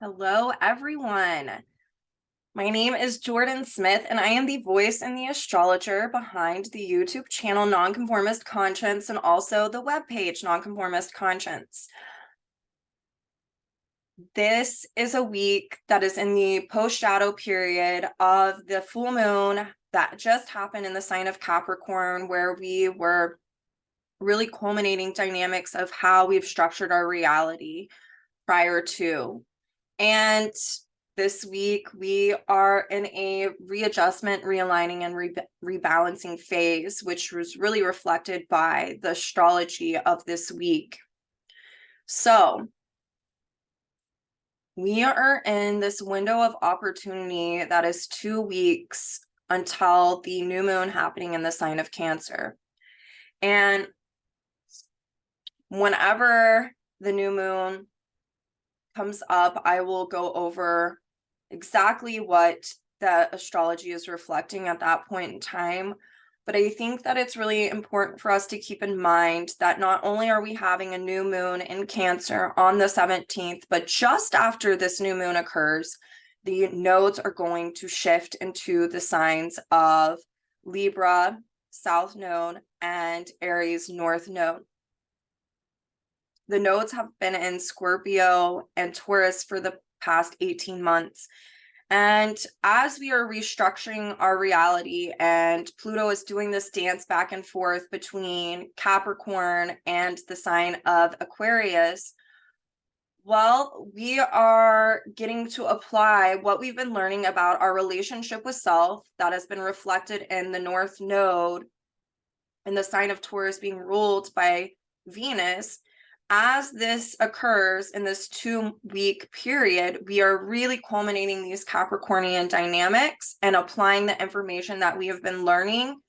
Hello, everyone. My name is Jordyn Smith, and I am the voice and the astrologer behind the YouTube channel Nonconformist Conscience and also the webpage Nonconformist Conscience. This is a week that is in the post-shadow period of the full moon that just happened in the sign of Capricorn, where we were really culminating dynamics of how we've structured our reality prior to. And this week, we are in a readjustment, realigning, and rebalancing phase, which was really reflected by the astrology of this week. So we are in this window of opportunity that is 2 weeks until the new moon happening in the sign of Cancer. And whenever the new moon comes up, I will go over exactly what the astrology is reflecting at that point in time. But I think that it's really important for us to keep in mind that not only are we having a new moon in Cancer on the 17th, but just after this new moon occurs, the nodes are going to shift into the signs of Libra, South Node, and Aries, North Node. The nodes have been in Scorpio and Taurus for the past 18 months. And as we are restructuring our reality and Pluto is doing this dance back and forth between Capricorn and the sign of Aquarius, well, we are getting to apply what we've been learning about our relationship with self that has been reflected in the North Node and the sign of Taurus being ruled by Venus. As this occurs in this 2-week period, we are really culminating these Capricornian dynamics and applying the information that we have been learning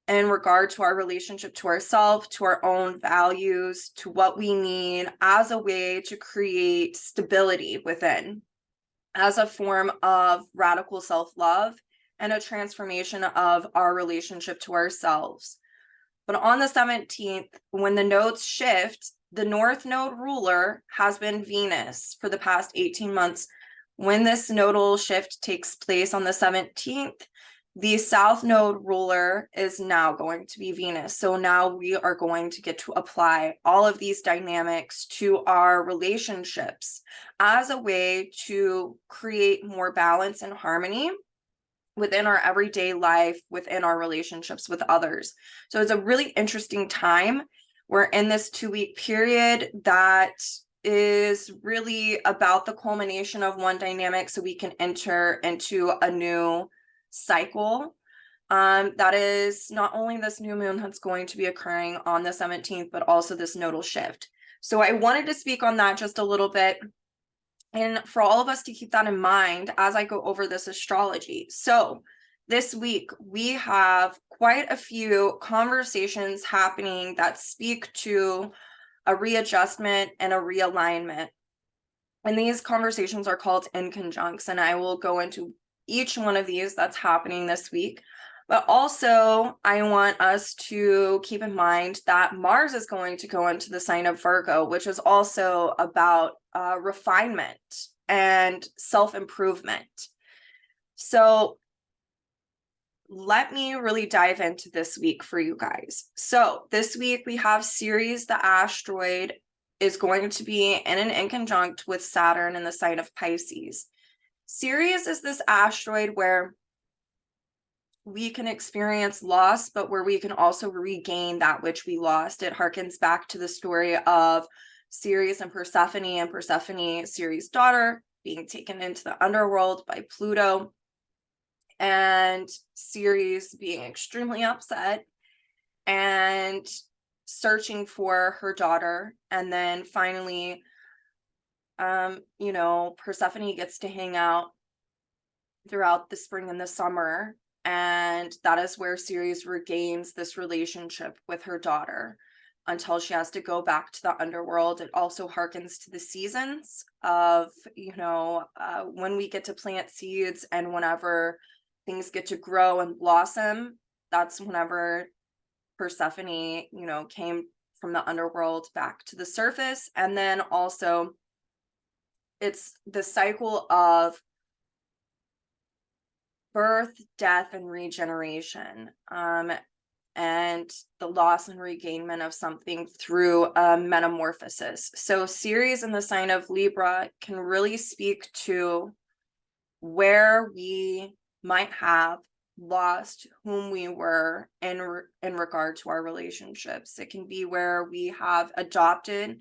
in regard to our relationship to ourselves, to our own values, to what we need as a way to create stability within, as a form of radical self-love and a transformation of our relationship to ourselves. But on the 17th, when the nodes shift, the North Node ruler has been Venus for the past 18 months. When this nodal shift takes place on the 17th, the South Node ruler is now going to be Venus. So now we are going to get to apply all of these dynamics to our relationships as a way to create more balance and harmony within our everyday life, within our relationships with others. So it's a really interesting time. We're in this 2-week period that is really about the culmination of one dynamic so we can enter into a new cycle. That is not only this new moon that's going to be occurring on the 17th, but also this nodal shift. So I wanted to speak on that just a little bit, and for all of us to keep that in mind as I go over this astrology. So this week, we have quite a few conversations happening that speak to a readjustment and a realignment. And these conversations are called in conjuncts, and I will go into each one of these that's happening this week. But also, I want us to keep in mind that Mars is going to go into the sign of Virgo, which is also about refinement and self-improvement. So let me really dive into this week for you guys. So this week we have Ceres, the asteroid, is going to be in an inconjunct with Saturn in the sign of Pisces. Ceres is this asteroid where we can experience loss, but where we can also regain that which we lost. It harkens back to the story of Ceres and Persephone, Ceres' daughter, being taken into the underworld by Pluto, and Ceres being extremely upset and searching for her daughter. And then finally, Persephone gets to hang out throughout the spring and the summer. And that is where Ceres regains this relationship with her daughter until she has to go back to the underworld. It also harkens to the seasons of, when we get to plant seeds and whenever things get to grow and blossom. That's whenever Persephone, came from the underworld back to the surface. And then also it's the cycle of birth, death, and regeneration, and the loss and regainment of something through a metamorphosis. So Ceres in the sign of Libra can really speak to where we might have lost whom we were in regard to our relationships. It can be where we have adopted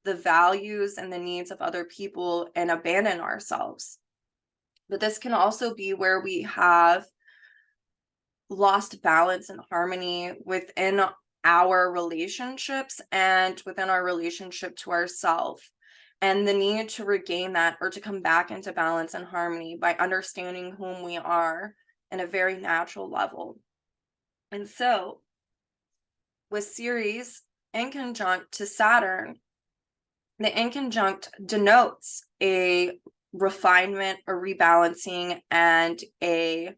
the values and the needs of other people and abandon ourselves. But this can also be where we have lost balance and harmony within our relationships and within our relationship to ourselves, and the need to regain that or to come back into balance and harmony by understanding whom we are in a very natural level. And so with Ceres in conjunct to Saturn, the inconjunct denotes a refinement, a rebalancing, and a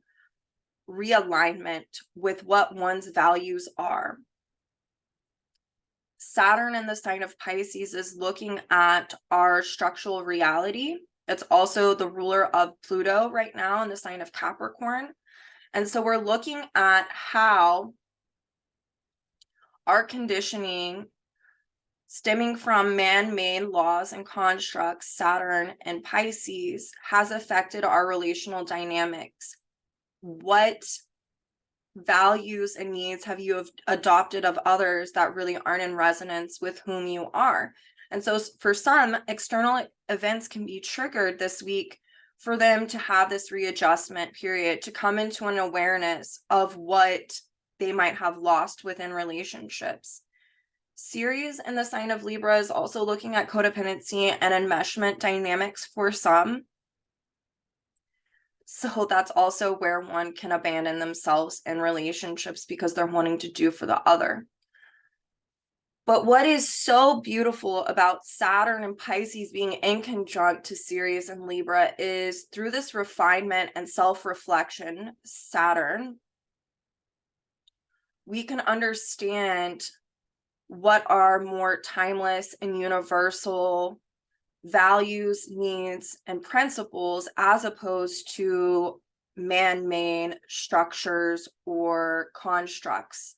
realignment with what one's values are. Saturn in the sign of Pisces is looking at our structural reality. It's also the ruler of Pluto right now in the sign of Capricorn. And so we're looking at how our conditioning stemming from man-made laws and constructs, Saturn and Pisces, has affected our relational dynamics. What values and needs have you adopted of others that really aren't in resonance with whom you are? And so for some, external events can be triggered this week for them to have this readjustment period, to come into an awareness of what they might have lost within relationships. Ceres in the sign of Libra is also looking at codependency and enmeshment dynamics for some. So that's also where one can abandon themselves in relationships because they're wanting to do for the other. But what is so beautiful about Saturn and Pisces being in conjunct to Ceres and Libra is through this refinement and self-reflection, Saturn, we can understand what are more timeless and universal values, needs, and principles as opposed to man-made structures or constructs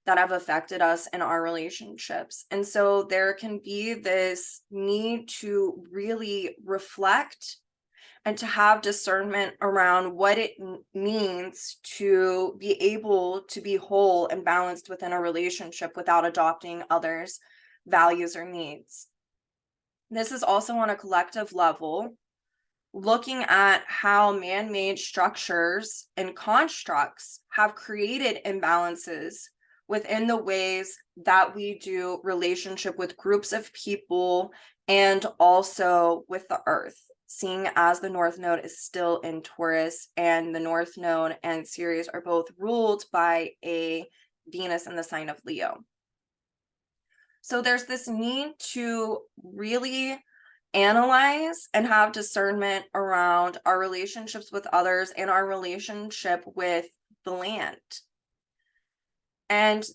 that have affected us in our relationships. And so there can be this need to really reflect and to have discernment around what it means to be able to be whole and balanced within a relationship without adopting others' values or needs. This is also on a collective level, looking at how man-made structures and constructs have created imbalances within the ways that we do relationship with groups of people and also with the earth, seeing as the North Node is still in Taurus and the North Node and Ceres are both ruled by a Venus in the sign of Leo. So there's this need to really analyze and have discernment around our relationships with others and our relationship with the land. And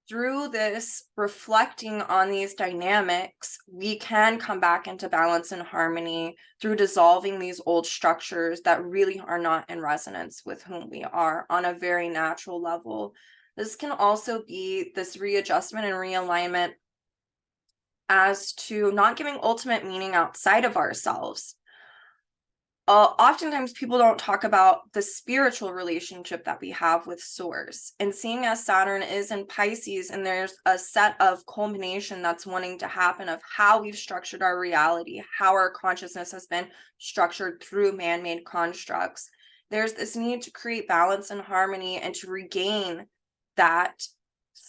through this reflecting on these dynamics, we can come back into balance and harmony through dissolving these old structures that really are not in resonance with whom we are on a very natural level. This can also be this readjustment and realignment as to not giving ultimate meaning outside of ourselves. Oftentimes people don't talk about the spiritual relationship that we have with Source, and seeing as Saturn is in Pisces and there's a set of culmination that's wanting to happen of how we've structured our reality, how our consciousness has been structured through man-made constructs. There's this need to create balance and harmony and to regain that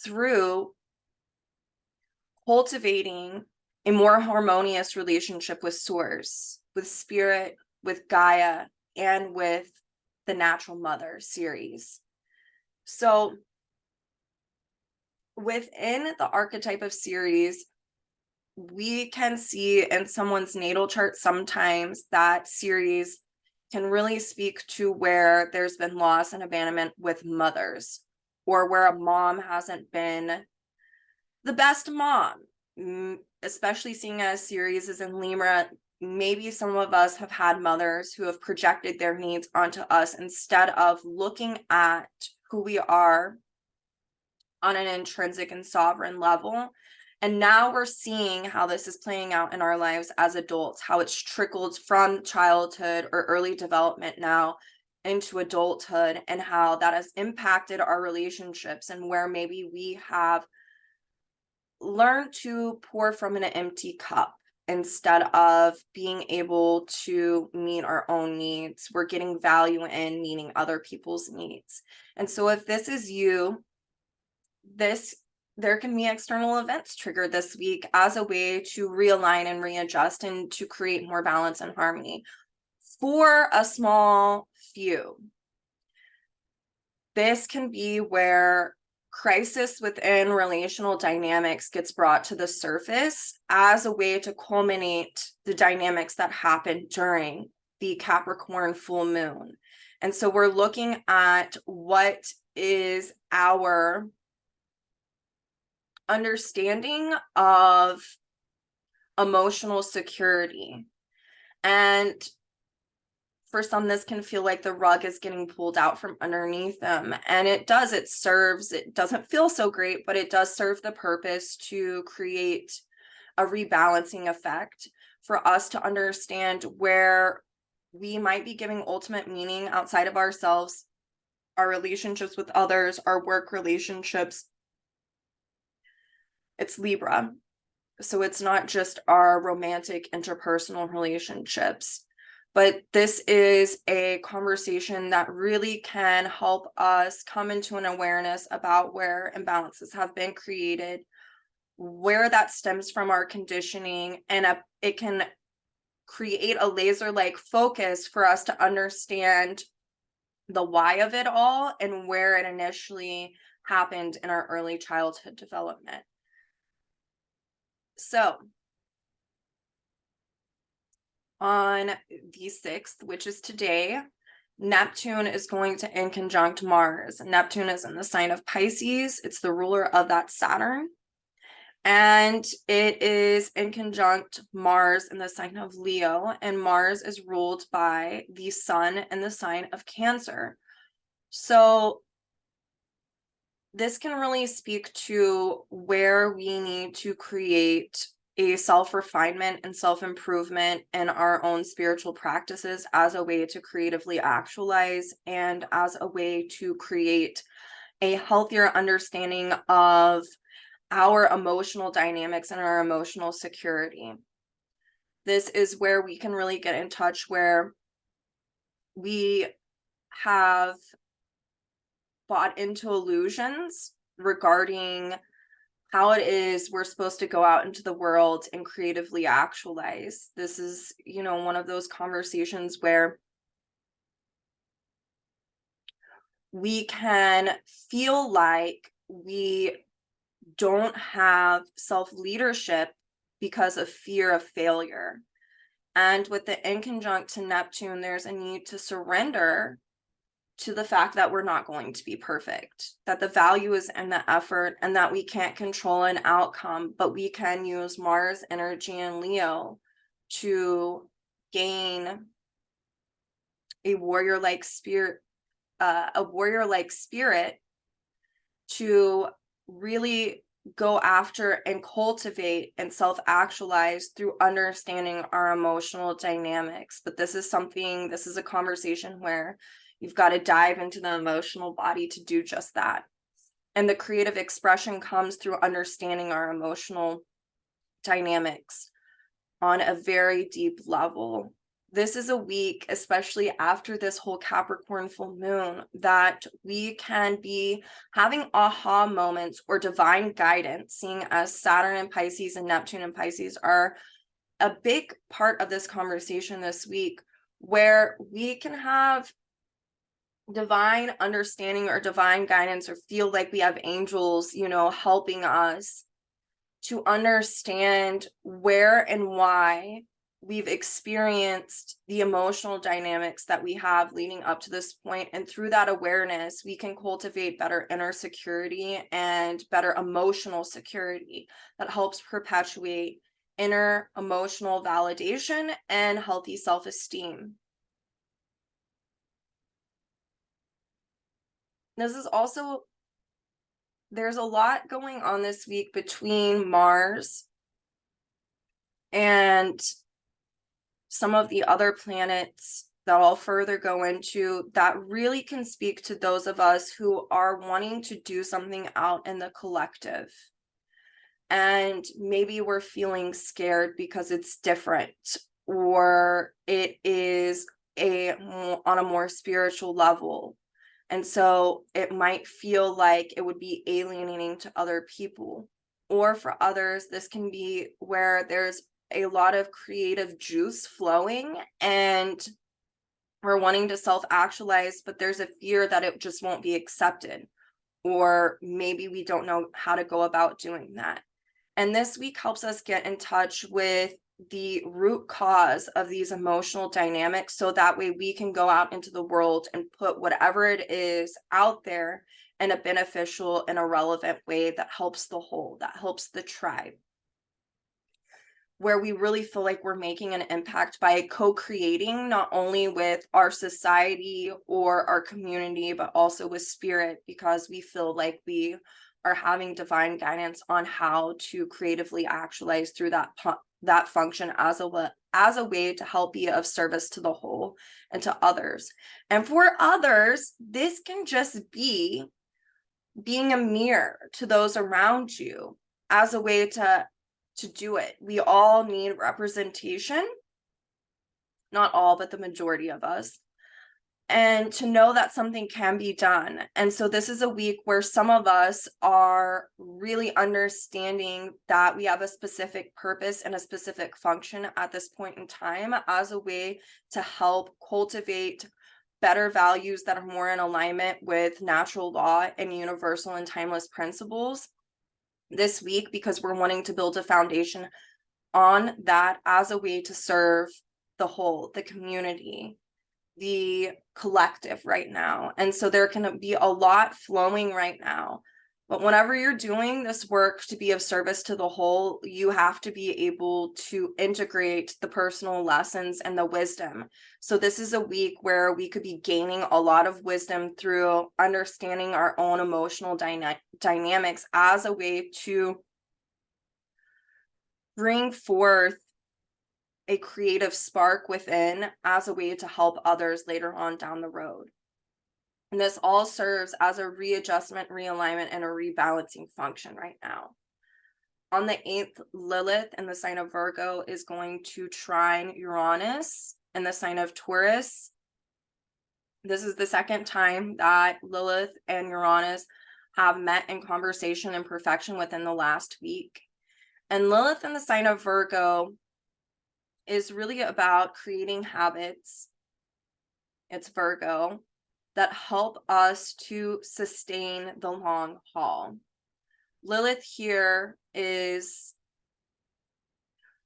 through cultivating a more harmonious relationship with Source, with Spirit, with Gaia, and with the natural mother, Ceres. So within the archetype of Ceres, we can see in someone's natal chart sometimes that Ceres can really speak to where there's been loss and abandonment with mothers, or where a mom hasn't been the best mom, especially seeing as Ceres is in Libra. maybe some of us have had mothers who have projected their needs onto us instead of looking at who we are on an intrinsic and sovereign level. And now we're seeing how this is playing out in our lives as adults, how it's trickled from childhood or early development now into adulthood, and how that has impacted our relationships, and where maybe we have learned to pour from an empty cup instead of being able to meet our own needs. We're getting value in meeting other people's needs. And so if this is you, there can be external events triggered this week as a way to realign and readjust and to create more balance and harmony for a small few. This can be where crisis within relational dynamics gets brought to the surface as a way to culminate the dynamics that happen during the Capricorn full moon. And so we're looking at what is our understanding of emotional security. And for some, this can feel like the rug is getting pulled out from underneath them. And it does, it doesn't feel so great, but it does serve the purpose to create a rebalancing effect for us to understand where we might be giving ultimate meaning outside of ourselves, our relationships with others, our work relationships. It's Libra. So it's not just our romantic interpersonal relationships. But this is a conversation that really can help us come into an awareness about where imbalances have been created, where that stems from our conditioning, and it can create a laser-like focus for us to understand the why of it all and where it initially happened in our early childhood development. So on the 6th, which is today, Neptune is going to in conjunct Mars. Neptune is in the sign of Pisces. It's the ruler of that Saturn. And it is in conjunct Mars in the sign of Leo. And Mars is ruled by the Sun in the sign of Cancer. So this can really speak to where we need to create a self-refinement and self-improvement in our own spiritual practices as a way to creatively actualize and as a way to create a healthier understanding of our emotional dynamics and our emotional security. This is where we can really get in touch where we have bought into illusions regarding how it is we're supposed to go out into the world and creatively actualize. This is, one of those conversations where we can feel like we don't have self-leadership because of fear of failure. And with the in conjunct to Neptune, there's a need to surrender to the fact that we're not going to be perfect, that the value is in the effort, and that we can't control an outcome, but we can use Mars energy in Leo to gain a warrior-like spirit to really go after and cultivate and self-actualize through understanding our emotional dynamics. But this is a conversation where you've got to dive into the emotional body to do just that. And the creative expression comes through understanding our emotional dynamics on a very deep level. This is a week, especially after this whole Capricorn full moon, that we can be having aha moments or divine guidance, seeing as Saturn and Pisces and Neptune and Pisces are a big part of this conversation this week, where we can have divine understanding or divine guidance or feel like we have angels, helping us to understand where and why we've experienced the emotional dynamics that we have leading up to this point. And through that awareness, we can cultivate better inner security and better emotional security that helps perpetuate inner emotional validation and healthy self-esteem. This is also, there's a lot going on this week between Mars and some of the other planets that I'll further go into that really can speak to those of us who are wanting to do something out in the collective. And maybe we're feeling scared because it's different, or it is on a more spiritual level. And so it might feel like it would be alienating to other people. Or for others, this can be where there's a lot of creative juice flowing and we're wanting to self-actualize, but there's a fear that it just won't be accepted. Or maybe we don't know how to go about doing that. And this week helps us get in touch with the root cause of these emotional dynamics, so that way we can go out into the world and put whatever it is out there in a beneficial and a relevant way that helps the whole, that helps the tribe, where we really feel like we're making an impact by co-creating not only with our society or our community, but also with spirit, because we feel like we are having divine guidance on how to creatively actualize through that function as a way to help be of service to the whole and to others. And for others, this can just be being a mirror to those around you as a way to do it. We all need representation, not all, but the majority of us, and to know that something can be done. And so this is a week where some of us are really understanding that we have a specific purpose and a specific function at this point in time as a way to help cultivate better values that are more in alignment with natural law and universal and timeless principles this week, because we're wanting to build a foundation on that as a way to serve the whole, the community, the collective right now. And so there can be a lot flowing right now. But whenever you're doing this work to be of service to the whole, you have to be able to integrate the personal lessons and the wisdom. So this is a week where we could be gaining a lot of wisdom through understanding our own emotional dynamics as a way to bring forth a creative spark within as a way to help others later on down the road. And this all serves as a readjustment, realignment, and a rebalancing function right now. On the 8th, Lilith in the sign of Virgo is going to trine Uranus in the sign of Taurus. This is the second time that Lilith and Uranus have met in conversation and perfection within the last week. And Lilith in the sign of Virgo is really about creating habits, it's Virgo, that help us to sustain the long haul. Lilith here is,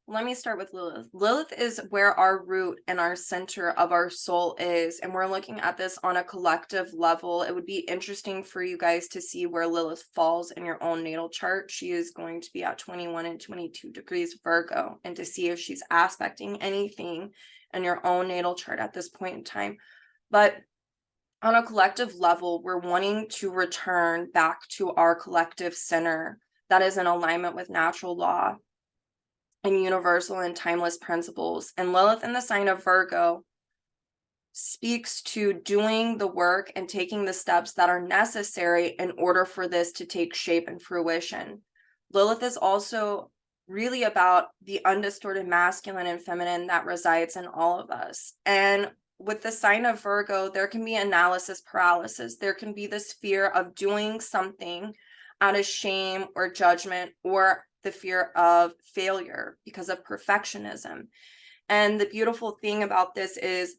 let me start with Lilith. Lilith is where our root and our center of our soul is, and we're looking at this on a collective level. It would be interesting for you guys to see where Lilith falls in your own natal chart. She is going to be at 21 and 22 degrees Virgo, and to see if she's aspecting anything in your own natal chart at this point in time. But on a collective level, we're wanting to return back to our collective center that is in alignment with natural law and universal and timeless principles. And Lilith in the sign of Virgo speaks to doing the work and taking the steps that are necessary in order for this to take shape and fruition. Lilith is also really about the undistorted masculine and feminine that resides in all of us. And with the sign of Virgo, there can be analysis paralysis. There can be this fear of doing something out of shame or judgment, or the fear of failure because of perfectionism. And the beautiful thing about this is,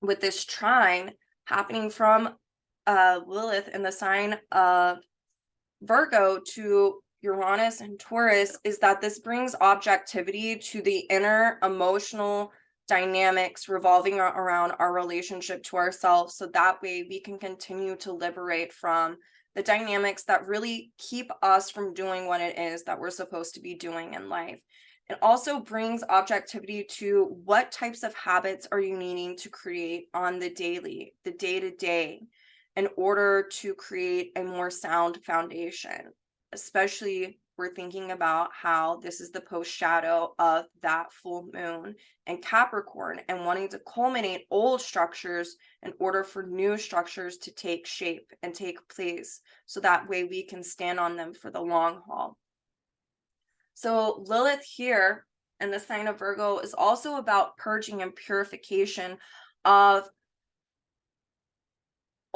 with this trine happening from Lilith in the sign of Virgo to Uranus and Taurus, is that this brings objectivity to the inner emotional dynamics revolving around our relationship to ourselves, so that way we can continue to liberate from the dynamics that really keep us from doing what it is that we're supposed to be doing in life. It also brings objectivity to what types of habits are you needing to create on the daily, the day-to-day, in order to create a more sound foundation. Especially we're thinking about how this is the post shadow of that full moon in Capricorn, and wanting to culminate old structures in order for new structures to take shape and take place, so that way we can stand on them for the long haul. So Lilith here in the sign of Virgo is also about purging and purification of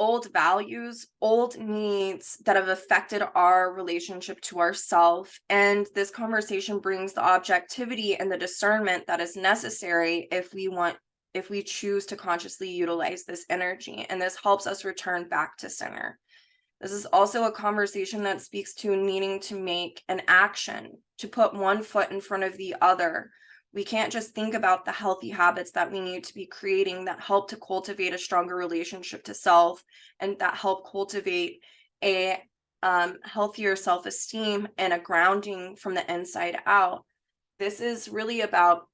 old values, old needs that have affected our relationship to ourselves. And this conversation brings the objectivity and the discernment that is necessary if we choose to consciously utilize this energy. And this helps us return back to center. This is also a conversation that speaks to needing to make an action, to put one foot in front of the other. We can't just think about the healthy habits that we need to be creating that help to cultivate a stronger relationship to self, and that help cultivate a healthier self-esteem and a grounding from the inside out. This is really about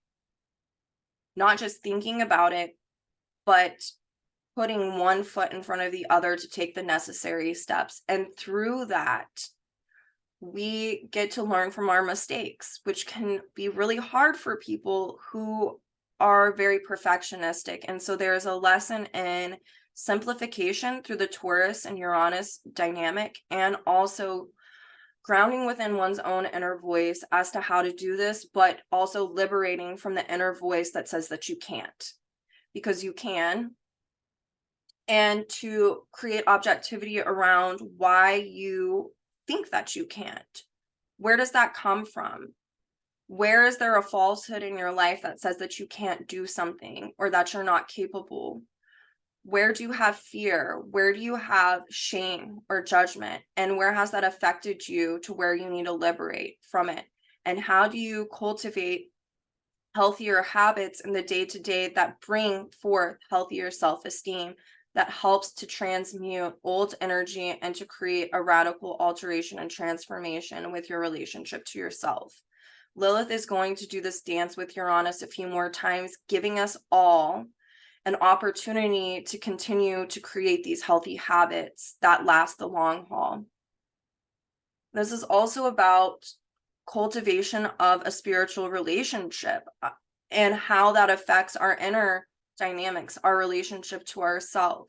not just thinking about it, but putting one foot in front of the other to take the necessary steps. And through that, we get to learn from our mistakes, which can be really hard for people who are very perfectionistic. And so there's a lesson in simplification through the Taurus and Uranus dynamic, and also grounding within one's own inner voice as to how to do this, but also liberating from the inner voice that says that you can't, because you can. And to create objectivity around why you think that you can't. Where does that come from? Where is there a falsehood in your life that says that you can't do something, or that you're not capable? Where do you have fear? Where do you have shame or judgment? And where has that affected you to where you need to liberate from it? And how do you cultivate healthier habits in the day-to-day that bring forth healthier self-esteem, that helps to transmute old energy and to create a radical alteration and transformation with your relationship to yourself? Lilith is going to do this dance with Uranus a few more times, giving us all an opportunity to continue to create these healthy habits that last the long haul. This is also about cultivation of a spiritual relationship and how that affects our inner dynamics, our relationship to ourselves.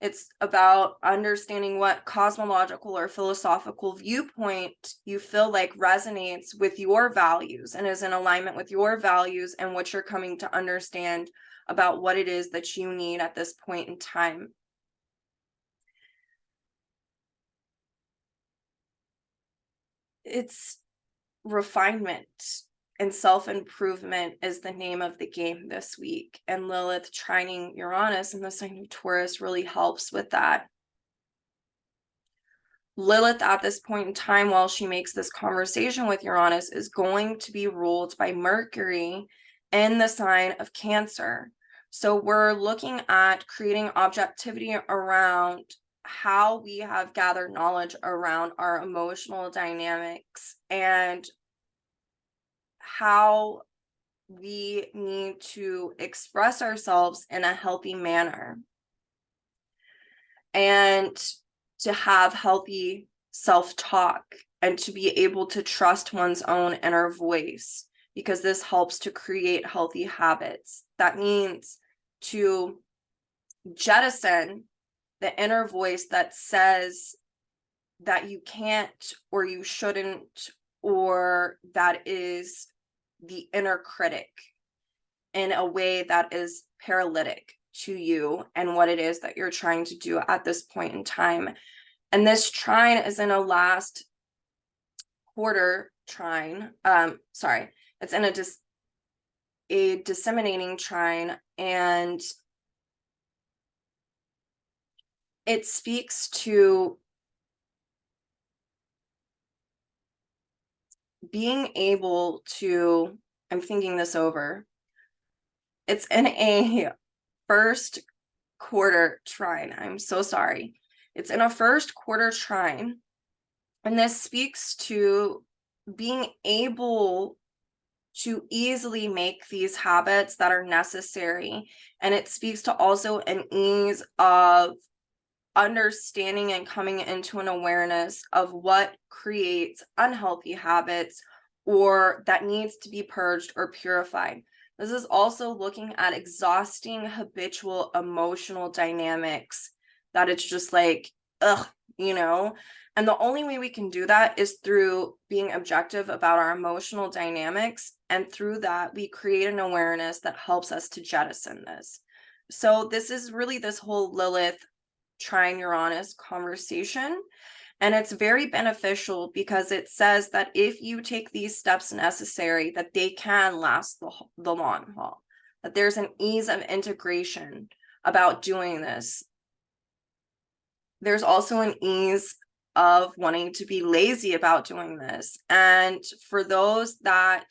It's about understanding what cosmological or philosophical viewpoint you feel like resonates with your values and is in alignment with your values, and what you're coming to understand about what it is that you need at this point in time. It's refinement and self-improvement is the name of the game this week, and Lilith trining Uranus in the sign of Taurus really helps with that. Lilith at this point in time, while she makes this conversation with Uranus, is going to be ruled by Mercury in the sign of Cancer. So we're looking at creating objectivity around how we have gathered knowledge around our emotional dynamics and how we need to express ourselves in a healthy manner, and to have healthy self-talk, and to be able to trust one's own inner voice, because this helps to create healthy habits. That means to jettison the inner voice that says that you can't or you shouldn't, or that is the inner critic in a way that is paralytic to you and what it is that you're trying to do at this point in time. And this trine is in a last quarter trine. It's in a disseminating trine, and it speaks to being able to, I'm thinking this over. It's in a first quarter trine. I'm so sorry. It's in a first quarter trine. And this speaks to being able to easily make these habits that are necessary. And it speaks to also an ease of understanding and coming into an awareness of what creates unhealthy habits or that needs to be purged or purified. This is also looking at exhausting habitual emotional dynamics that it's just like, ugh, you know? And the only way we can do that is through being objective about our emotional dynamics. And through that, we create an awareness that helps us to jettison this. So this is really this whole Lilith Trine Uranus conversation. And it's very beneficial because it says that if you take these steps necessary, that they can last the long haul, that there's an ease of integration about doing this. There's also an ease of wanting to be lazy about doing this. And for those that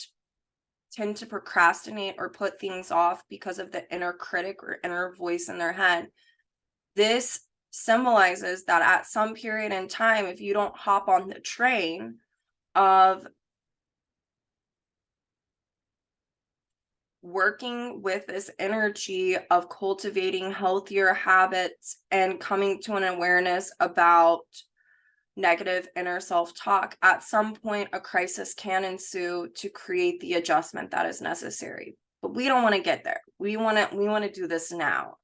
tend to procrastinate or put things off because of the inner critic or inner voice in their head, this symbolizes that at some period in time, if you don't hop on the train of working with this energy of cultivating healthier habits and coming to an awareness about negative inner self-talk, at some point a crisis can ensue to create the adjustment that is necessary. But we don't want to get there. We want to do this now.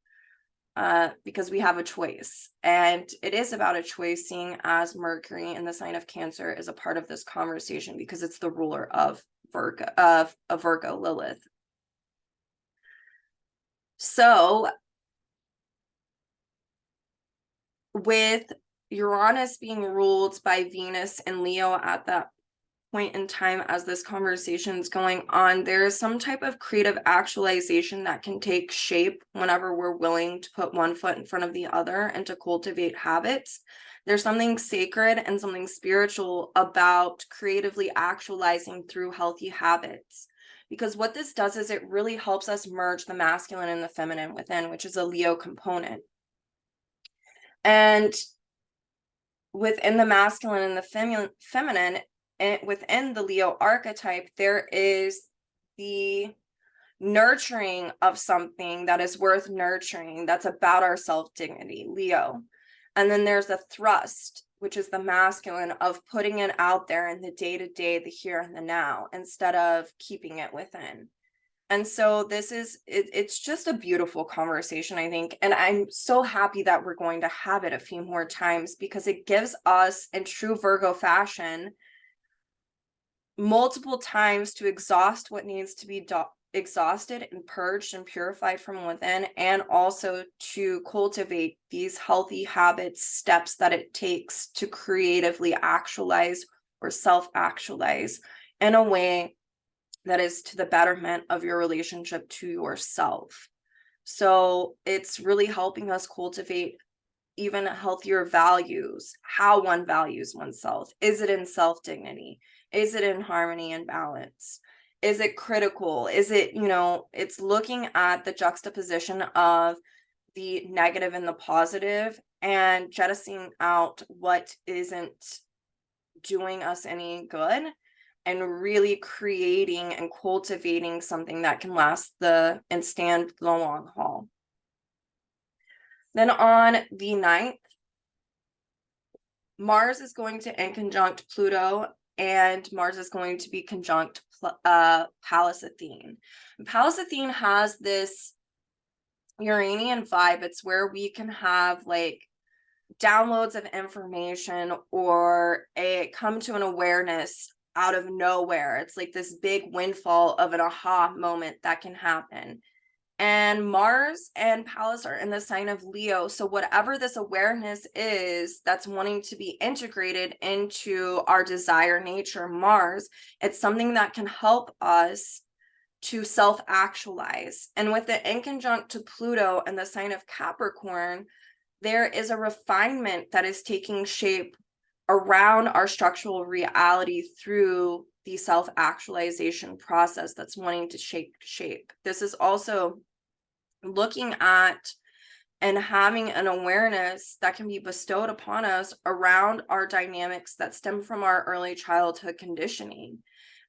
Because we have a choice, and it is about a choice, seeing as Mercury in the sign of Cancer is a part of this conversation because it's the ruler of Virgo Lilith. So with Uranus being ruled by Venus and Leo at that point in time as this conversation is going on, there is some type of creative actualization that can take shape whenever we're willing to put one foot in front of the other and to cultivate habits. There's something sacred and something spiritual about creatively actualizing through healthy habits, because what this does is it really helps us merge the masculine and the feminine within, which is a Leo component. And within the masculine and the feminine, within the Leo archetype, there is the nurturing of something that is worth nurturing, that's about our self-dignity, Leo. And then there's a thrust, which is the masculine, of putting it out there in the day-to-day, the here and the now, instead of keeping it within. And so this is, it's just a beautiful conversation, I think. And I'm so happy that we're going to have it a few more times, because it gives us, in true Virgo fashion, multiple times to exhaust what needs to be exhausted and purged and purified from within, and also to cultivate these healthy habits, steps that it takes to creatively actualize or self-actualize in a way that is to the betterment of your relationship to yourself. So it's really helping us cultivate even healthier values, how one values oneself. Is it in self-dignity? Is it in harmony and balance? Is it critical? Is it, it's looking at the juxtaposition of the negative and the positive, and jettisoning out what isn't doing us any good, and really creating and cultivating something that can last and stand the long haul. Then on the 9th, Mars is going to inconjunct Pluto, and Mars is going to be conjunct Pallas Athene. And Pallas Athene has this Uranian vibe. It's where we can have like downloads of information or come to an awareness out of nowhere. It's like this big windfall of an aha moment that can happen. And Mars and Pallas are in the sign of Leo. So whatever this awareness is that's wanting to be integrated into our desire nature, Mars, it's something that can help us to self-actualize. And with the inconjunct to Pluto and the sign of Capricorn, there is a refinement that is taking shape around our structural reality through the self-actualization process that's wanting to take shape. This is also looking at and having an awareness that can be bestowed upon us around our dynamics that stem from our early childhood conditioning.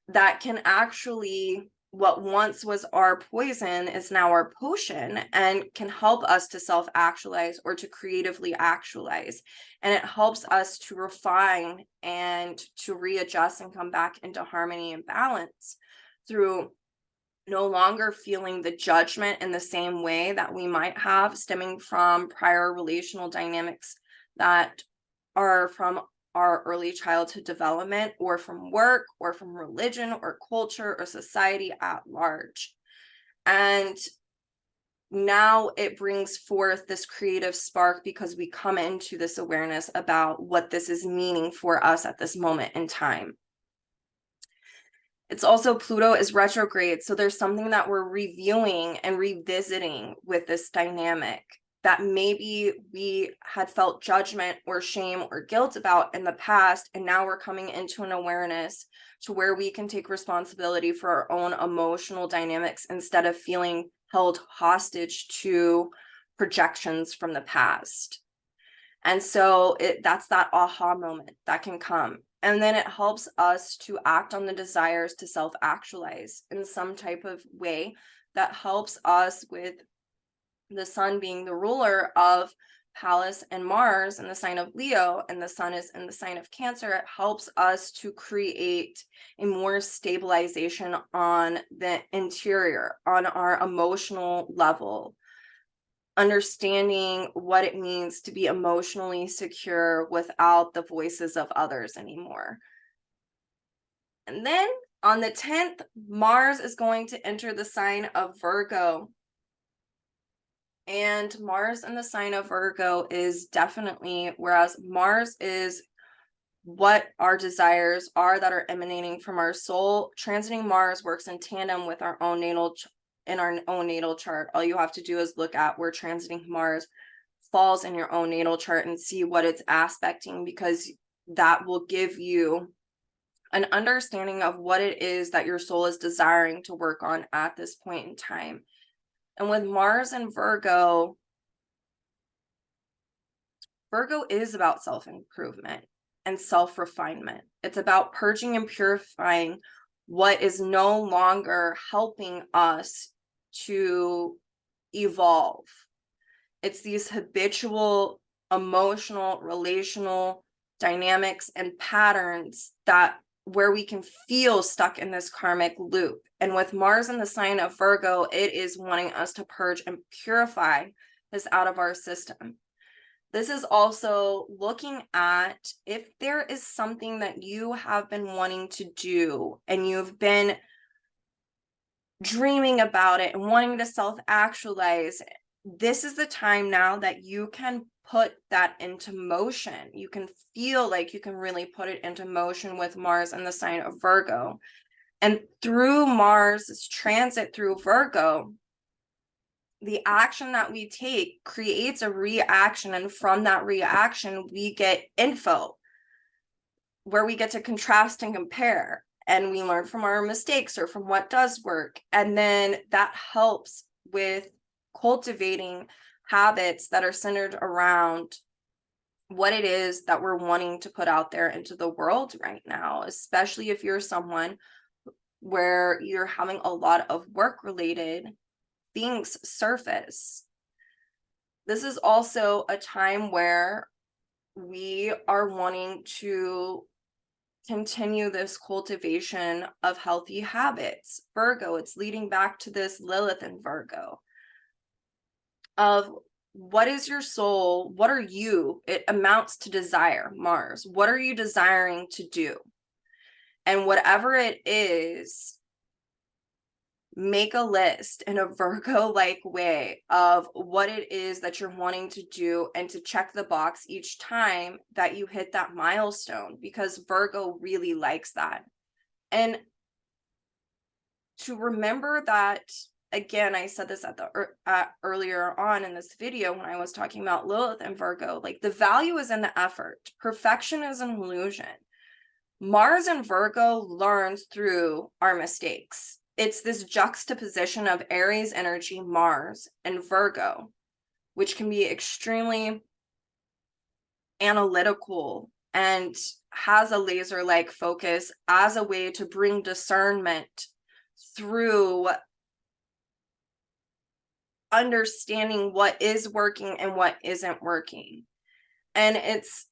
that can actually, what once was our poison is now our potion, and can help us to self-actualize or to creatively actualize. And it helps us to refine and to readjust and come back into harmony and balance through no longer feeling the judgment in the same way that we might have stemming from prior relational dynamics that are from our early childhood development, or from work, or from religion, or culture, or society at large. And now it brings forth this creative spark because we come into this awareness about what this is meaning for us at this moment in time. It's also, Pluto is retrograde, so there's something that we're reviewing and revisiting with this dynamic that maybe we had felt judgment or shame or guilt about in the past, and now we're coming into an awareness to where we can take responsibility for our own emotional dynamics instead of feeling held hostage to projections from the past. And so that's that aha moment that can come. And then it helps us to act on the desires to self-actualize in some type of way that helps us, with the sun being the ruler of Pallas and Mars in the sign of Leo, and the sun is in the sign of Cancer. It helps us to create a more stabilization on the interior, on our emotional level, understanding what it means to be emotionally secure without the voices of others anymore. And then on the 10th, Mars is going to enter the sign of Virgo. And Mars in the sign of Virgo is definitely, whereas Mars is what our desires are that are emanating from our soul, transiting Mars works in tandem with our own natal chart. All you have to do is look at where transiting Mars falls in your own natal chart and see what it's aspecting, because that will give you an understanding of what it is that your soul is desiring to work on at this point in time. And with Mars and Virgo, Virgo is about self-improvement and self-refinement. It's about purging and purifying what is no longer helping us to evolve. It's these habitual emotional, relational dynamics and patterns that where we can feel stuck in this karmic loop. And with Mars in the sign of Virgo, it is wanting us to purge and purify this out of our system. This is also looking at if there is something that you have been wanting to do and you've been dreaming about it and wanting to self-actualize. This is the time now that you can put that into motion. You can feel like you can really put it into motion with Mars and the sign of Virgo. And through Mars' transit through Virgo, the action that we take creates a reaction, and from that reaction we get info where we get to contrast and compare, and we learn from our mistakes or from what does work, and then that helps with cultivating habits that are centered around what it is that we're wanting to put out there into the world right now, especially if you're someone where you're having a lot of work related things surface. This is also a time where we are wanting to continue this cultivation of healthy habits. Virgo, it's leading back to this Lilith in Virgo of what is your soul? What are you? It amounts to desire, Mars. What are you desiring to do? And whatever it is, make a list in a Virgo-like way of what it is that you're wanting to do, and to check the box each time that you hit that milestone, because Virgo really likes that. And to remember that, again, I said this earlier on in this video when I was talking about Lilith and Virgo, like the value is in the effort. Perfection is an illusion. Mars and Virgo learns through our mistakes. It's this juxtaposition of Aries energy, Mars, and Virgo, which can be extremely analytical and has a laser-like focus as a way to bring discernment through understanding what is working and what isn't working. And it's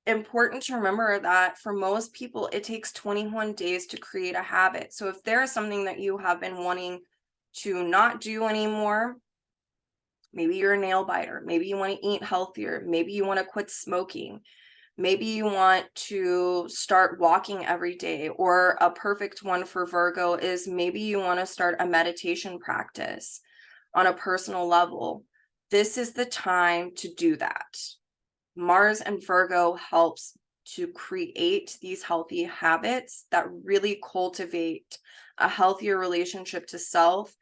important to remember that for most people, it takes 21 days to create a habit. So if there is something that you have been wanting to not do anymore, maybe you're a nail biter, maybe you want to eat healthier, maybe you want to quit smoking, maybe you want to start walking every day, or a perfect one for Virgo is maybe you want to start a meditation practice on a personal level. This is the time to do that. Mars and Virgo helps to create these healthy habits that really cultivate a healthier relationship to self.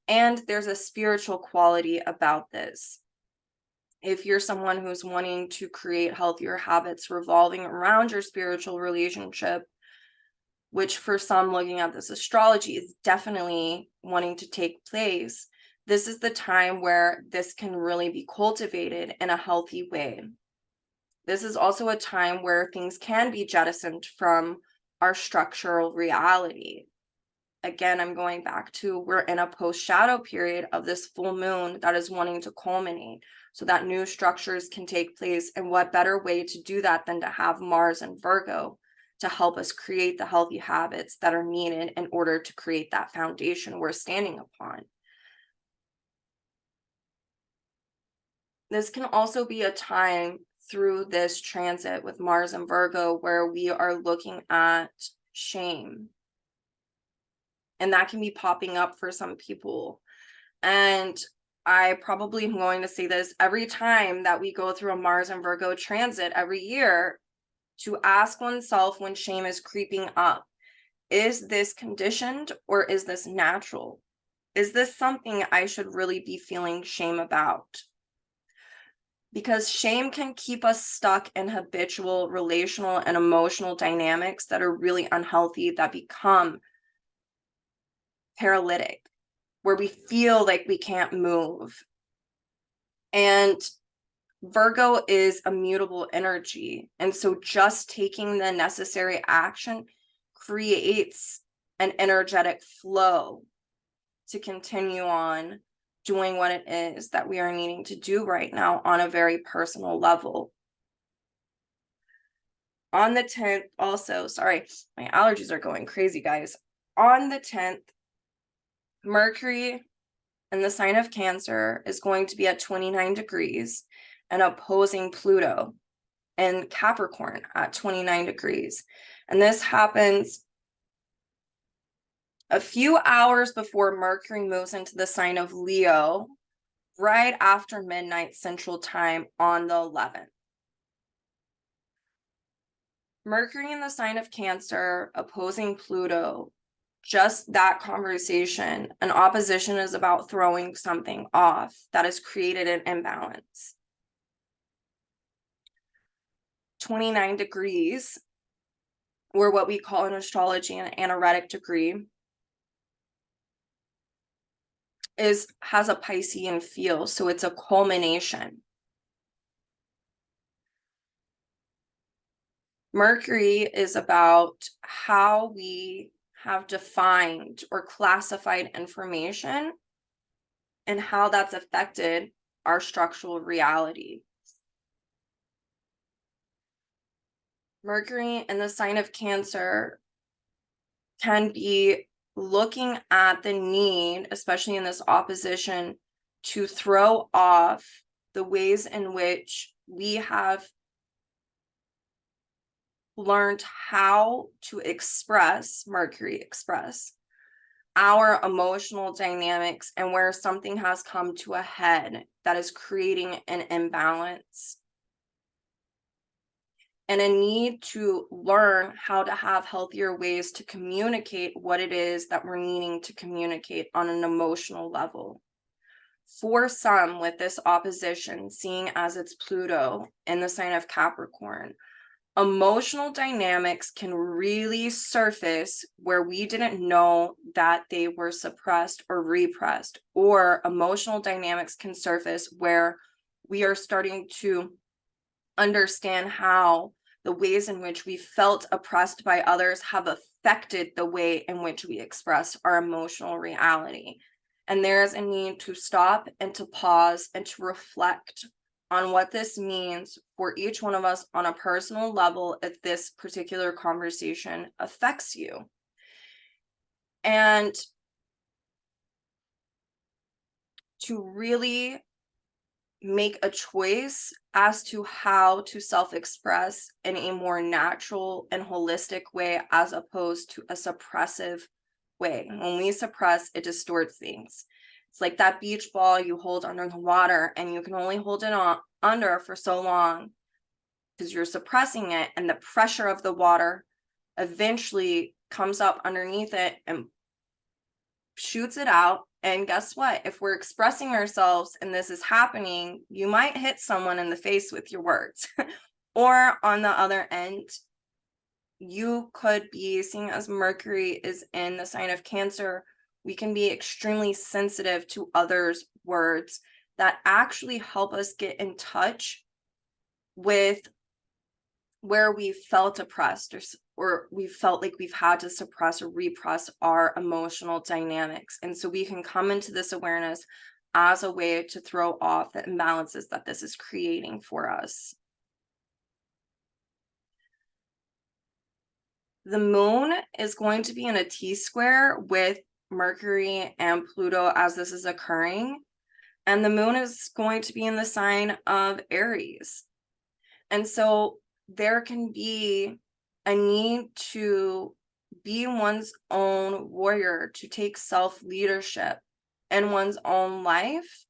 And there's a spiritual quality about this. If you're someone who's wanting to create healthier habits revolving around your spiritual relationship, which for some looking at this astrology is definitely wanting to take place, this is the time where this can really be cultivated in a healthy way. This is also a time where things can be jettisoned from our structural reality. Again, I'm going back to we're in a post-shadow period of this full moon that is wanting to culminate so that new structures can take place. And what better way to do that than to have Mars and Virgo to help us create the healthy habits that are needed in order to create that foundation we're standing upon. This can also be a time through this transit with Mars and Virgo where we are looking at shame. And that can be popping up for some people. And I probably am going to say this every time that we go through a Mars and Virgo transit every year, to ask oneself when shame is creeping up, is this conditioned or is this natural? Is this something I should really be feeling shame about? Because shame can keep us stuck in habitual relational and emotional dynamics that are really unhealthy, that become paralytic, where we feel like we can't move. And Virgo is a mutable energy. And so just taking the necessary action creates an energetic flow to continue on doing what it is that we are needing to do right now on a very personal level. On the 10th, also, sorry, my allergies are going crazy, guys. On the 10th, Mercury in the sign of Cancer is going to be at 29 degrees and opposing Pluto in Capricorn at 29 degrees. And this happens a few hours before Mercury moves into the sign of Leo, right after midnight Central Time on the 11th. Mercury in the sign of Cancer opposing Pluto, just that conversation, an opposition is about throwing something off that has created an imbalance. 29 degrees, or what we call in astrology an anaretic degree, has a Piscean feel, so it's a culmination. Mercury is about how we have defined or classified information and how that's affected our structural reality. Mercury in the sign of Cancer can be looking at the need, especially in this opposition, to throw off the ways in which we have learned how to express, Mercury express, our emotional dynamics, and where something has come to a head that is creating an imbalance and a need to learn how to have healthier ways to communicate what it is that we're needing to communicate on an emotional level. For some, with this opposition, seeing as it's Pluto in the sign of Capricorn, emotional dynamics can really surface where we didn't know that they were suppressed or repressed, or emotional dynamics can surface where we are starting to understand how the ways in which we felt oppressed by others have affected the way in which we express our emotional reality. And there is a need to stop and to pause and to reflect on what this means for each one of us on a personal level if this particular conversation affects you. And to really make a choice as to how to self-express in a more natural and holistic way as opposed to a suppressive way. When we suppress, it distorts things. It's like that beach ball you hold under the water and you can only hold it on under for so long because you're suppressing it, and the pressure of the water eventually comes up underneath it and shoots it out. And guess what? If we're expressing ourselves and this is happening, you might hit someone in the face with your words. Or on the other end, you could be, seeing as Mercury is in the sign of Cancer, we can be extremely sensitive to others' words that actually help us get in touch with where we felt oppressed or we felt like we've had to suppress or repress our emotional dynamics. And so we can come into this awareness as a way to throw off the imbalances that this is creating for us. The moon is going to be in a T-square with Mercury and Pluto as this is occurring. And the moon is going to be in the sign of Aries. And so there can be a need to be one's own warrior, to take self-leadership in one's own life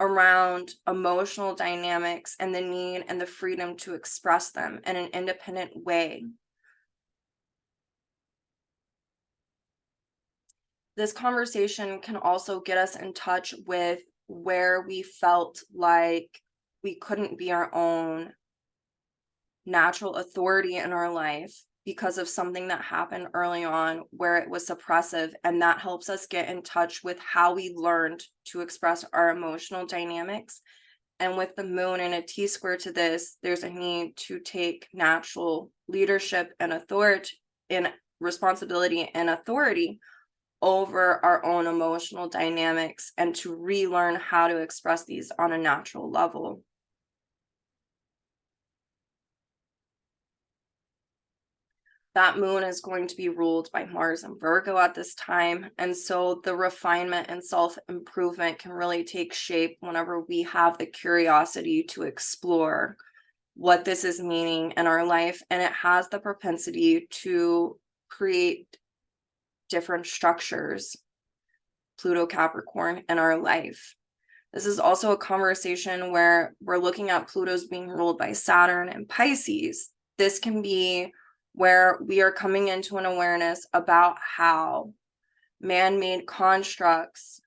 around emotional dynamics and the need and the freedom to express them in an independent way. This conversation can also get us in touch with where we felt like we couldn't be our own natural authority in our life because of something that happened early on where it was suppressive, and that helps us get in touch with how we learned to express our emotional dynamics. And with the moon in a T-square to this, there's a need to take natural leadership and authority in responsibility and authority over our own emotional dynamics and to relearn how to express these on a natural level. That moon is going to be ruled by Mars and Virgo at this time. And so the refinement and self-improvement can really take shape whenever we have the curiosity to explore what this is meaning in our life. And it has the propensity to create different structures, Pluto Capricorn, in our life. This is also a conversation where we're looking at Pluto's being ruled by Saturn and Pisces. This can be where we are coming into an awareness about how man-made constructs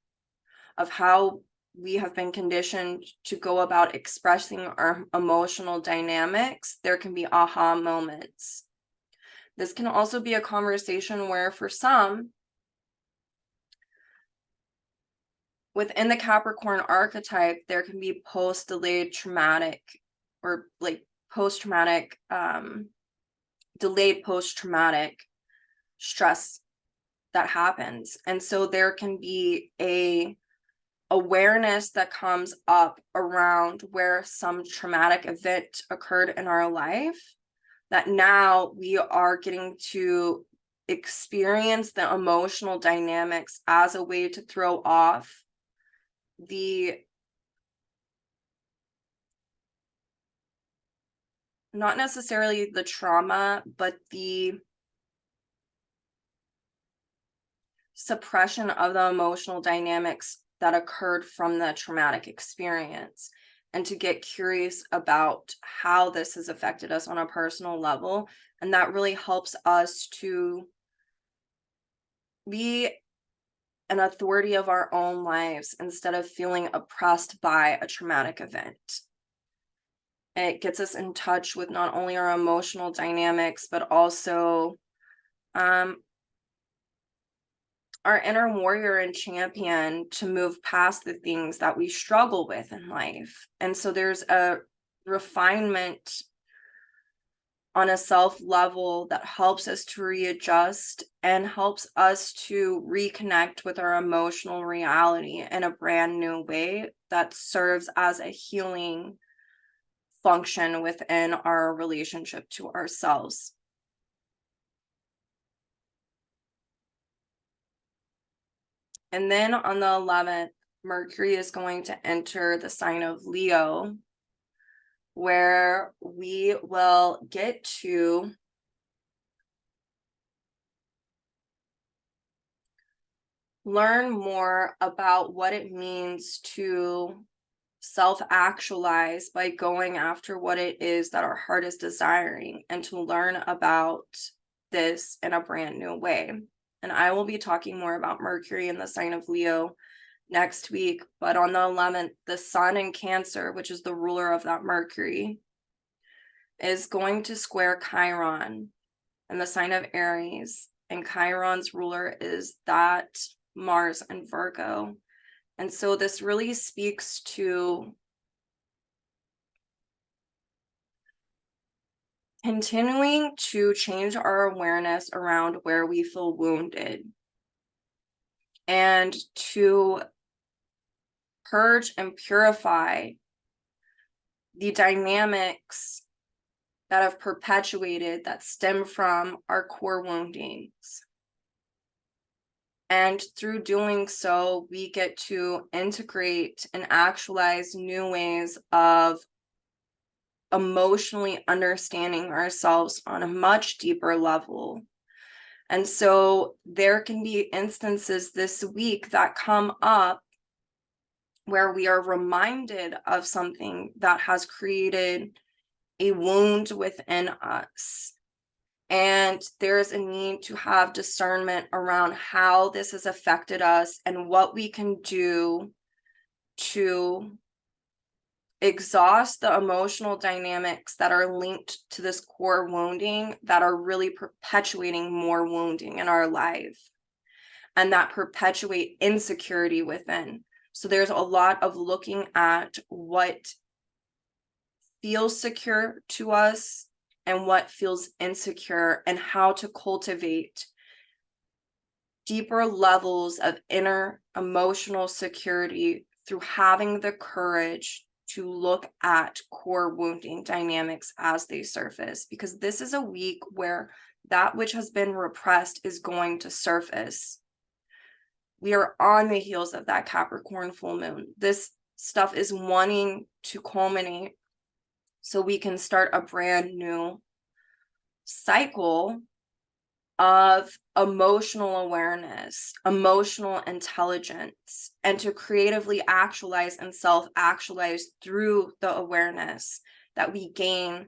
of how we have been conditioned to go about expressing our emotional dynamics, there can be aha moments. This can also be a conversation where for some, within the Capricorn archetype, there can be post-delayed traumatic or like post-traumatic, delayed post-traumatic stress that happens. And so there can be a awareness that comes up around where some traumatic event occurred in our life that now we are getting to experience the emotional dynamics as a way to throw off the not necessarily the trauma, but the suppression of the emotional dynamics that occurred from the traumatic experience, and to get curious about how this has affected us on a personal level. And that really helps us to be an authority of our own lives instead of feeling oppressed by a traumatic event. It gets us in touch with not only our emotional dynamics, but also our inner warrior and champion to move past the things that we struggle with in life. And so there's a refinement on a self level that helps us to readjust and helps us to reconnect with our emotional reality in a brand new way that serves as a healing function within our relationship to ourselves. And then on the 11th, Mercury is going to enter the sign of Leo, where we will get to learn more about what it means to self-actualize by going after what it is that our heart is desiring, and to learn about this in a brand new way. And I will be talking more about Mercury in the sign of Leo next week. But on the 11th, the sun in Cancer, which is the ruler of that Mercury, is going to square Chiron in the sign of Aries. And Chiron's ruler is that Mars and Virgo. And so this really speaks to continuing to change our awareness around where we feel wounded, and to purge and purify the dynamics that have perpetuated, that stem from our core woundings. And through doing so, we get to integrate and actualize new ways of emotionally understanding ourselves on a much deeper level. And so there can be instances this week that come up where we are reminded of something that has created a wound within us. And there's a need to have discernment around how this has affected us and what we can do to exhaust the emotional dynamics that are linked to this core wounding, that are really perpetuating more wounding in our life and that perpetuate insecurity within. So there's a lot of looking at what feels secure to us and what feels insecure, and how to cultivate deeper levels of inner emotional security through having the courage to look at core wounding dynamics as they surface, because this is a week where that which has been repressed is going to surface. We are on the heels of that Capricorn full moon. This stuff is wanting to culminate so we can start a brand new cycle of emotional awareness, emotional intelligence, and to creatively actualize and self-actualize through the awareness that we gain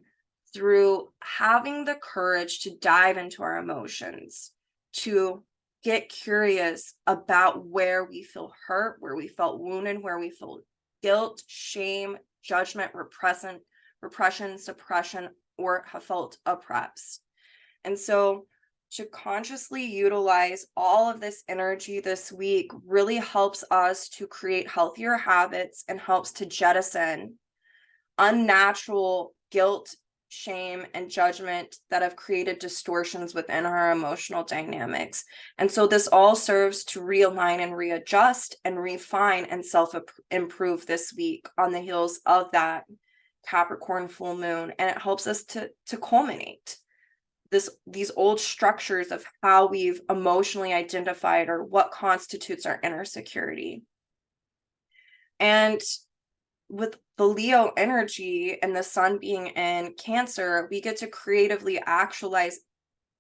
through having the courage to dive into our emotions, to get curious about where we feel hurt, where we felt wounded, where we feel guilt, shame, judgment, repression, suppression, or have felt oppressed. And so to consciously utilize all of this energy this week really helps us to create healthier habits and helps to jettison unnatural guilt, shame, and judgment that have created distortions within our emotional dynamics. And so this all serves to realign and readjust and refine and self-improve this week on the heels of that Capricorn full moon. And it helps us to culminate these old structures of how we've emotionally identified or what constitutes our inner security. And with the Leo energy and the sun being in Cancer, we get to creatively actualize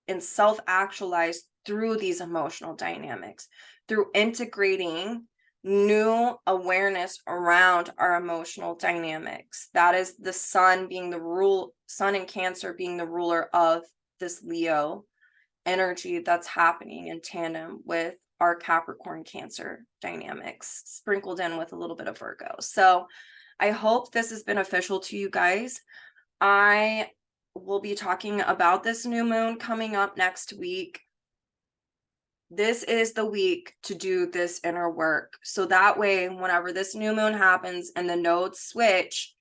and self-actualize through these emotional dynamics, through integrating new awareness around our emotional dynamics. That is the sun in Cancer being the ruler of this Leo energy that's happening in tandem with our Capricorn Cancer dynamics, sprinkled in with a little bit of Virgo. So I hope this is beneficial to you guys. I will be talking about this new moon coming up next week. This is the week to do this inner work. So that way, whenever this new moon happens and the nodes switch,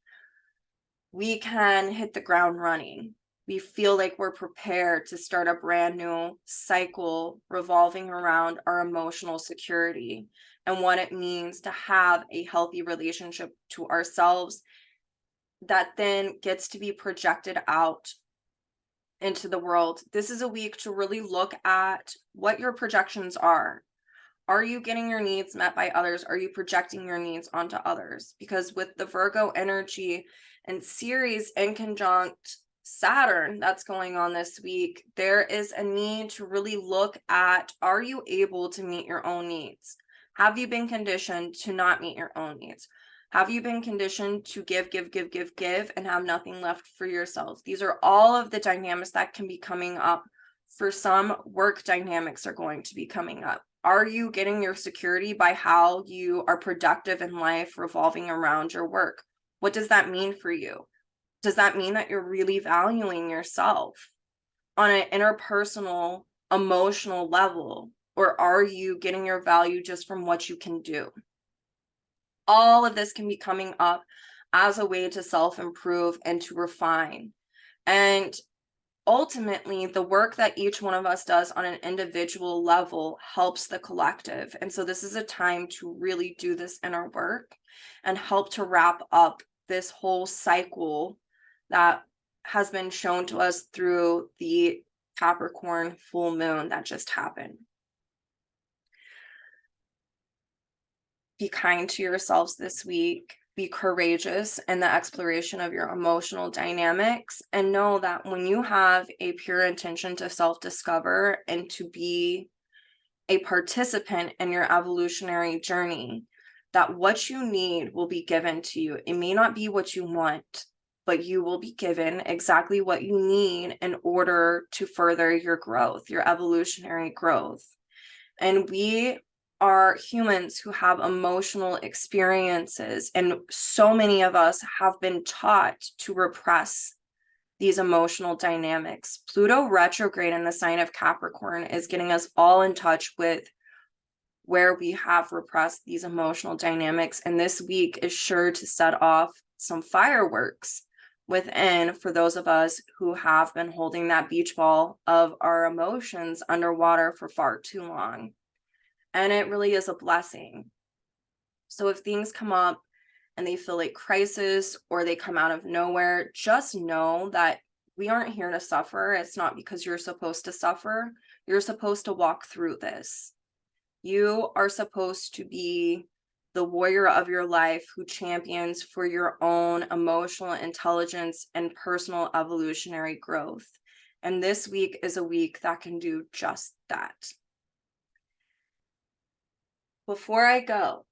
we can hit the ground running. we feel like we're prepared to start a brand new cycle revolving around our emotional security and what it means to have a healthy relationship to ourselves that then gets to be projected out into the world. This is a week to really look at what your projections are. Are you getting your needs met by others? Are you projecting your needs onto others? Because with the Virgo energy and Ceres in conjunct Saturn that's going on this week, there is a need to really look at, are you able to meet your own needs? Have you been conditioned to not meet your own needs? Have you been conditioned to give, and have nothing left for yourselves? These are all of the dynamics that can be coming up. For some, work dynamics are going to be coming up. Are you getting your security by how you are productive in life revolving around your work? What does that mean for you? Does that mean that you're really valuing yourself on an interpersonal, emotional level? Or are you getting your value just from what you can do? All of this can be coming up as a way to self-improve and to refine. And ultimately, the work that each one of us does on an individual level helps the collective. And so this is a time to really do this inner work and help to wrap up this whole cycle that has been shown to us through the Capricorn full moon that just happened. Be kind to yourselves this week. Be courageous in the exploration of your emotional dynamics, and know that when you have a pure intention to self-discover and to be a participant in your evolutionary journey, that what you need will be given to you. It may not be what you want, but you will be given exactly what you need in order to further your growth, your evolutionary growth. And we are humans who have emotional experiences, and so many of us have been taught to repress these emotional dynamics. Pluto retrograde in the sign of Capricorn is getting us all in touch with where we have repressed these emotional dynamics, and this week is sure to set off some fireworks within for those of us who have been holding that beach ball of our emotions underwater for far too long. And it really is a blessing. So if things come up and they feel like crisis or they come out of nowhere, just know that we aren't here to suffer. It's not because you're supposed to suffer. You're supposed to walk through this. You are supposed to be the warrior of your life who champions for your own emotional intelligence and personal evolutionary growth. And this week is a week that can do just that. Before I go,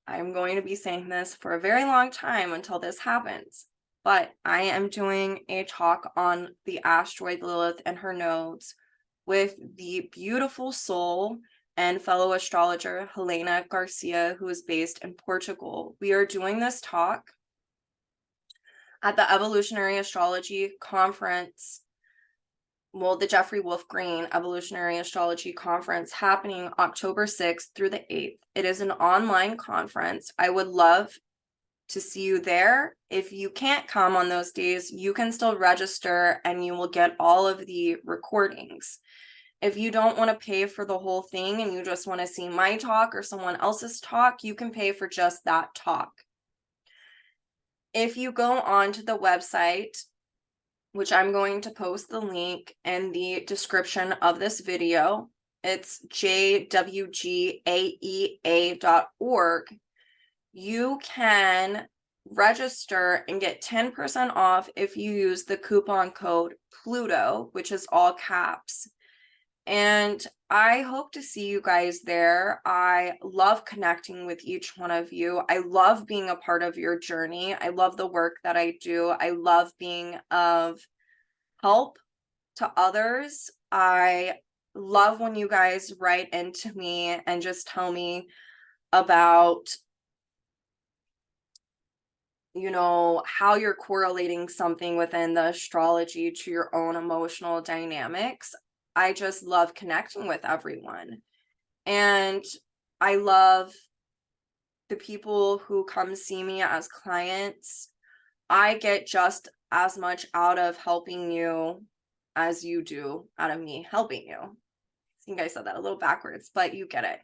I'm going to be saying this for a very long time until this happens, but I am doing a talk on the asteroid Lilith and her nodes with the beautiful soul and fellow astrologer Helena Garcia, who is based in Portugal. We are doing this talk at the Evolutionary Astrology Conference, the Jeffrey Wolf Green Evolutionary Astrology Conference, happening October 6th through the 8th. It is an online conference. I would love to see you there. If you can't come on those days, you can still register and you will get all of the recordings. If you don't want to pay for the whole thing and you just want to see my talk or someone else's talk, you can pay for just that talk. If you go on to the website, which I'm going to post the link in the description of this video, it's jwgaea.org. You can register and get 10% off if you use the coupon code Pluto, which is all caps. And I hope to see you guys there. I love connecting with each one of you. I love being a part of your journey. I love the work that I do. I love being of help to others. I love when you guys write into me and just tell me about, how you're correlating something within the astrology to your own emotional dynamics. I just love connecting with everyone. And I love the people who come see me as clients. I get just as much out of helping you as you do out of me helping you. I think I said that a little backwards, but you get it.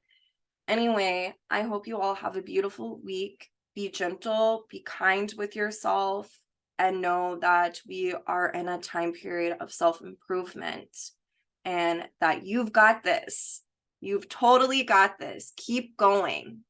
Anyway, I hope you all have a beautiful week. Be gentle, be kind with yourself, and know that we are in a time period of self-improvement and that you've got this. You've totally got this. Keep going.